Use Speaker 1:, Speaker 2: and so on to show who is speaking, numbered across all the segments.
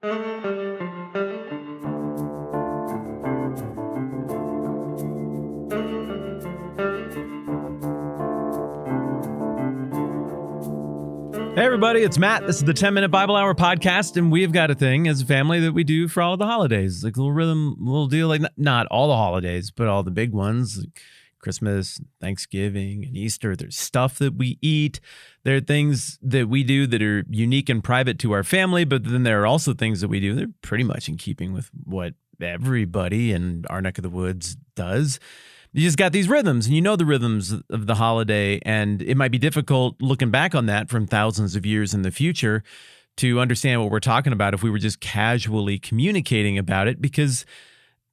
Speaker 1: Hey everybody, it's Matt. This is the 10-Minute Bible Hour podcast, and we've got a thing as a family that we do for all of the holidays. Like a little rhythm, little deal, like not all the holidays, but all the big ones, like Christmas, Thanksgiving, and Easter. There's stuff that we eat. There are things that we do that are unique and private to our family, but then there are also things that we do that are pretty much in keeping with what everybody in our neck of the woods does. You just got these rhythms, and you know the rhythms of the holiday, and it might be difficult looking back on that from thousands of years in the future to understand what we're talking about if we were just casually communicating about it, because,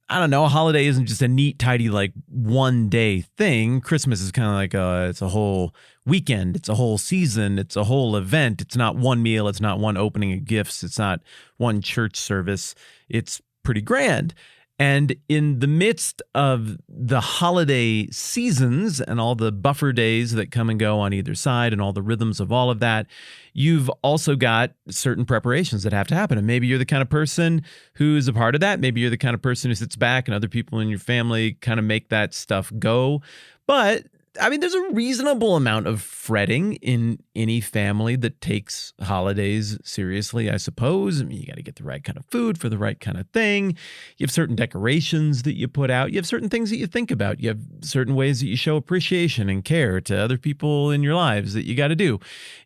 Speaker 1: I don't know, a holiday isn't just a neat, tidy, like one-day thing. Christmas is kind of like it's a whole weekend. It's a whole season. It's a whole event. It's not one meal. It's not one opening of gifts. It's not one church service. It's pretty grand. And in the midst of the holiday seasons and all the buffer days that come and go on either side and all the rhythms of all of that, you've also got certain preparations that have to happen. And maybe you're the kind of person who's a part of that. Maybe you're the kind of person who sits back and other people in your family kind of make that stuff go. But I mean, there's a reasonable amount of fretting in any family that takes holidays seriously, I suppose. I mean, you got to get the right kind of food for the right kind of thing. You have certain decorations that you put out. You have certain things that you think about. You have certain ways that you show appreciation and care to other people in your lives that you got to do.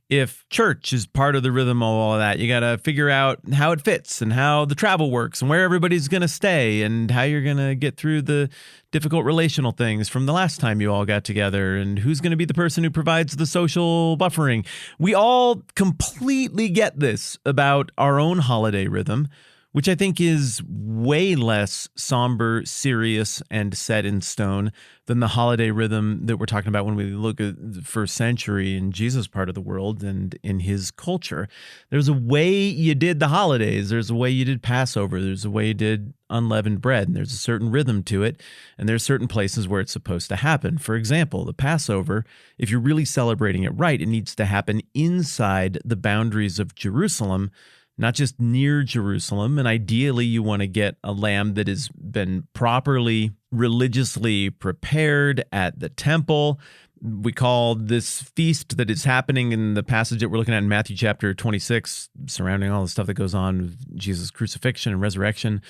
Speaker 1: If church is part of the rhythm of all of that, you got to figure out how it fits and how the travel works and where everybody's going to stay and how you're going to get through the difficult relational things from the last time you all got together and who's going to be the person who provides the social buffering. We all completely get this about our own holiday rhythm, which I think is way less somber, serious, and set in stone than the holiday rhythm that we're talking about when we look at the first century in Jesus' part of the world and in his culture. There's a way you did the holidays. There's a way you did Passover. There's a way you did unleavened bread, and there's a certain rhythm to it, and there's certain places where it's supposed to happen. For example, the Passover, if you're really celebrating it right, it needs to happen inside the boundaries of Jerusalem, not just near Jerusalem. And ideally, you want to get a lamb that has been properly religiously prepared at the temple. We call this feast that is happening in the passage that we're looking at in Matthew chapter 26, surrounding all the stuff that goes on with Jesus' crucifixion and resurrection.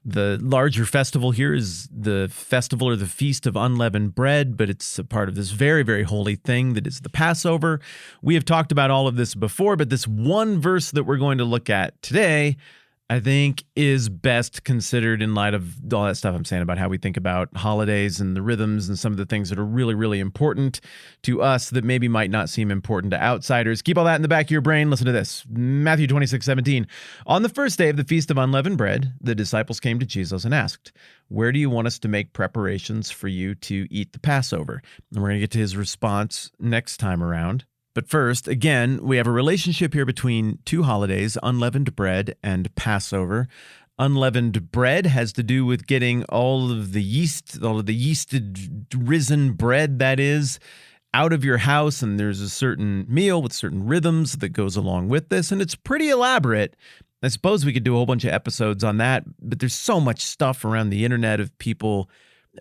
Speaker 1: The larger festival here is the festival or the Feast of Unleavened Bread, but it's a part of this very, very holy thing that is the Passover. We have talked about all of this before, but this one verse that we're going to look at today, I think, is best considered in light of all that stuff I'm saying about how we think about holidays and the rhythms and some of the things that are really, really important to us that maybe might not seem important to outsiders. Keep all that in the back of your brain. Listen to this. Matthew 26:17. On the first day of the Feast of Unleavened Bread, the disciples came to Jesus and asked, "Where do you want us to make preparations for you to eat the Passover?" And we're going to get to his response next time around. But first, again, we have a relationship here between two holidays, unleavened bread and Passover. Unleavened bread has to do with getting all of the yeasted risen bread, that is, out of your house. And there's a certain meal with certain rhythms that goes along with this. And it's pretty elaborate. I suppose we could do a whole bunch of episodes on that, but there's so much stuff around the internet of people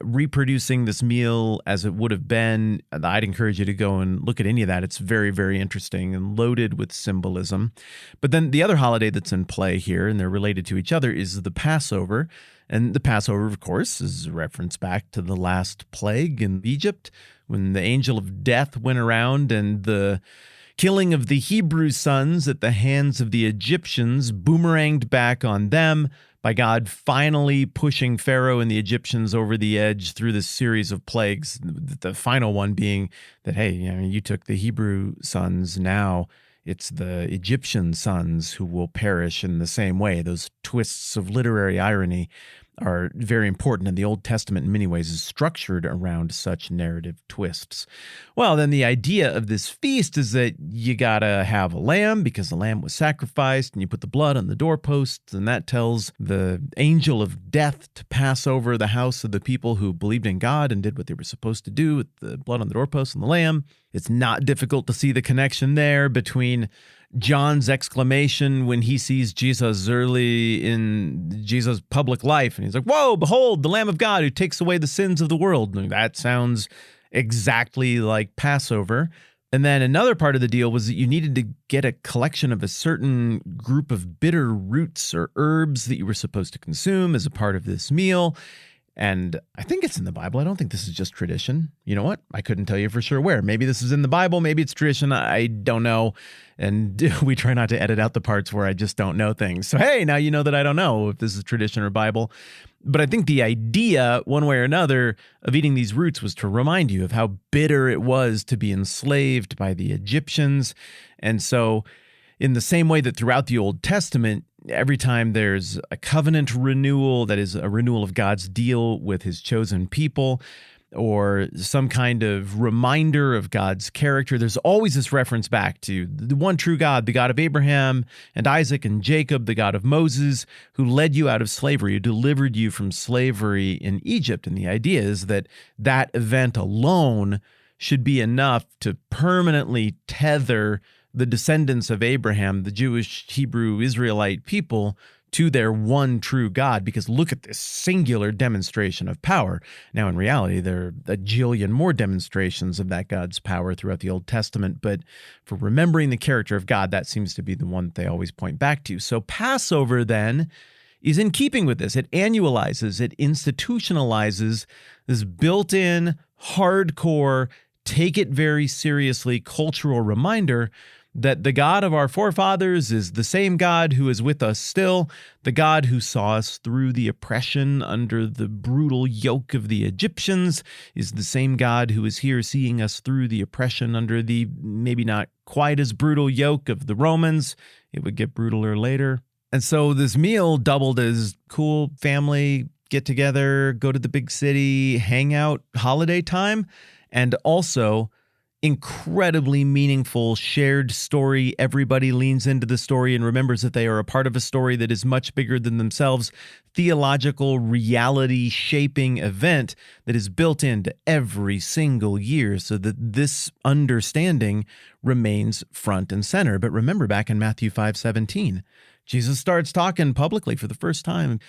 Speaker 1: reproducing this meal as it would have been. I'd encourage you to go and look at any of that. It's very, very interesting and loaded with symbolism. But then the other holiday that's in play here, and they're related to each other, is the Passover. And the Passover, of course, is a reference back to the last plague in Egypt, when the angel of death went around and the killing of the Hebrew sons at the hands of the Egyptians boomeranged back on them, by God finally pushing Pharaoh and the Egyptians over the edge through this series of plagues, the final one being that, hey, you took the Hebrew sons, now it's the Egyptian sons who will perish in the same way. Those twists of literary irony are very important, and the Old Testament in many ways is structured around such narrative twists. Well, then the idea of this feast is that you gotta have a lamb because the lamb was sacrificed, and you put the blood on the doorposts, and that tells the angel of death to pass over the house of the people who believed in God and did what they were supposed to do with the blood on the doorposts and the lamb. It's not difficult to see the connection there between John's exclamation when he sees Jesus early in Jesus' public life. And he's like, whoa, behold, the Lamb of God who takes away the sins of the world. And that sounds exactly like Passover. And then another part of the deal was that you needed to get a collection of a certain group of bitter roots or herbs that you were supposed to consume as a part of this meal. And I think it's in the Bible. I don't think this is just tradition. You know what? I couldn't tell you for sure where. Maybe this is in the Bible. Maybe it's tradition. I don't know. And we try not to edit out the parts where I just don't know things. So, hey, now you know that I don't know if this is tradition or Bible. But I think the idea, one way or another, of eating these roots was to remind you of how bitter it was to be enslaved by the Egyptians. And so, in the same way that throughout the Old Testament, every time there's a covenant renewal, that is a renewal of God's deal with his chosen people, or some kind of reminder of God's character, there's always this reference back to the one true God, the God of Abraham and Isaac and Jacob, the God of Moses, who led you out of slavery, who delivered you from slavery in Egypt. And the idea is that that event alone should be enough to permanently tether the descendants of Abraham, the Jewish, Hebrew, Israelite people, to their one true God, because look at this singular demonstration of power. Now, in reality, there are a jillion more demonstrations of that God's power throughout the Old Testament, but for remembering the character of God, that seems to be the one that they always point back to. So Passover, then, is in keeping with this. It annualizes, it institutionalizes this built-in, hardcore, take it very seriously cultural reminder that the God of our forefathers is the same God who is with us still, the God who saw us through the oppression under the brutal yoke of the Egyptians is the same God who is here seeing us through the oppression under the maybe not quite as brutal yoke of the Romans. It would get brutaler later. And so this meal doubled as cool family get together, go to the big city, hang out, holiday time, and also incredibly meaningful shared story. Everybody leans into the story and remembers that they are a part of a story that is much bigger than themselves. Theological reality shaping event that is built into every single year so that this understanding remains front and center. But remember back in Matthew 5:17, Jesus starts talking publicly for the first time.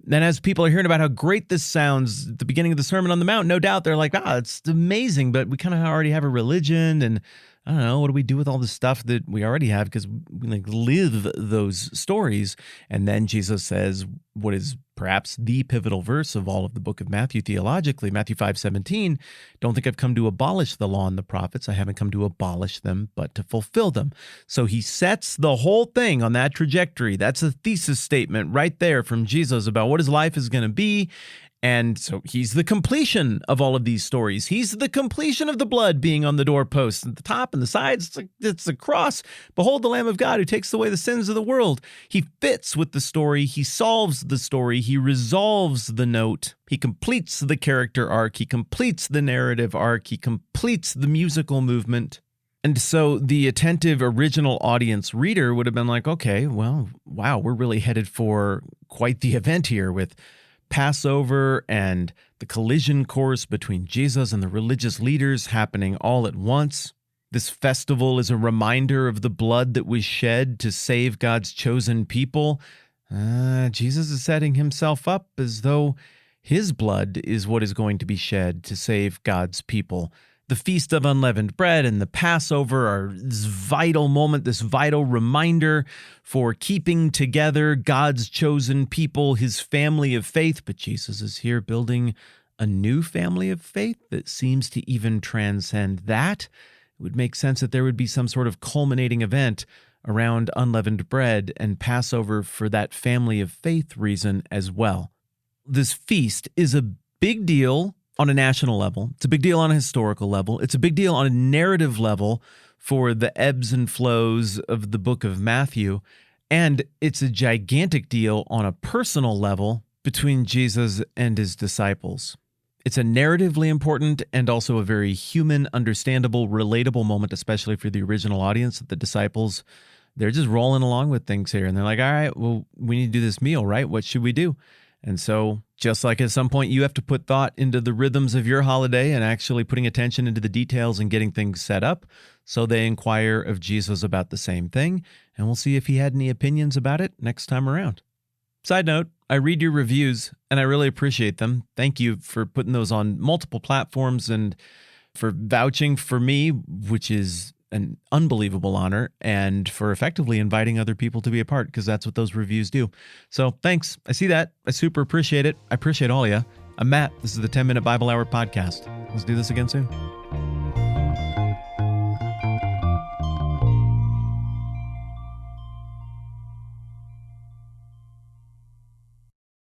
Speaker 1: Then as people are hearing about how great this sounds at the beginning of the Sermon on the Mount, no doubt they're like, it's amazing, but we kind of already have a religion, and I don't know, what do we do with all the stuff that we already have, because we live those stories. And then Jesus says what is perhaps the pivotal verse of all of the book of Matthew theologically, Matthew 5:17, don't think I've come to abolish the law and the prophets. I haven't come to abolish them, but to fulfill them. So he sets the whole thing on that trajectory. That's a thesis statement right there from Jesus about what his life is going to be. And so he's the completion of all of these stories. He's the completion of the blood being on the doorposts at the top and the sides. It's a cross. Behold the Lamb of God who takes away the sins of the world. He fits with the story. He solves the story. He resolves the note. He completes the character arc. He completes the narrative arc. He completes the musical movement. And so the attentive original audience reader would have been like, okay, well, wow, we're really headed for quite the event here with Passover and the collision course between Jesus and the religious leaders happening all at once. This festival is a reminder of the blood that was shed to save God's chosen people. Jesus is setting himself up as though his blood is what is going to be shed to save God's people. The Feast of Unleavened Bread and the Passover are this vital moment, this vital reminder for keeping together God's chosen people, his family of faith. But Jesus is here building a new family of faith that seems to even transcend that. It would make sense that there would be some sort of culminating event around unleavened bread and Passover for that family of faith reason as well. This feast is a big deal on a national level. It's a big deal on a historical level. It's a big deal on a narrative level for the ebbs and flows of the book of Matthew. And it's a gigantic deal on a personal level between Jesus and his disciples. It's a narratively important and also a very human, understandable, relatable moment, especially for the original audience. The disciples, they're just rolling along with things here. And they're like, all right, well, we need to do this meal, right? What should we do? And so Just like at some point you have to put thought into the rhythms of your holiday and actually putting attention into the details and getting things set up. So they inquire of Jesus about the same thing, and we'll see if he had any opinions about it next time around. Side note, I read your reviews and I really appreciate them. Thank you for putting those on multiple platforms and for vouching for me, which is an unbelievable honor, and for effectively inviting other people to be a part, because that's what those reviews do. So thanks. I see that. I super appreciate it. I appreciate all of you. I'm Matt. This is the 10 Minute Bible Hour podcast. Let's do this again soon.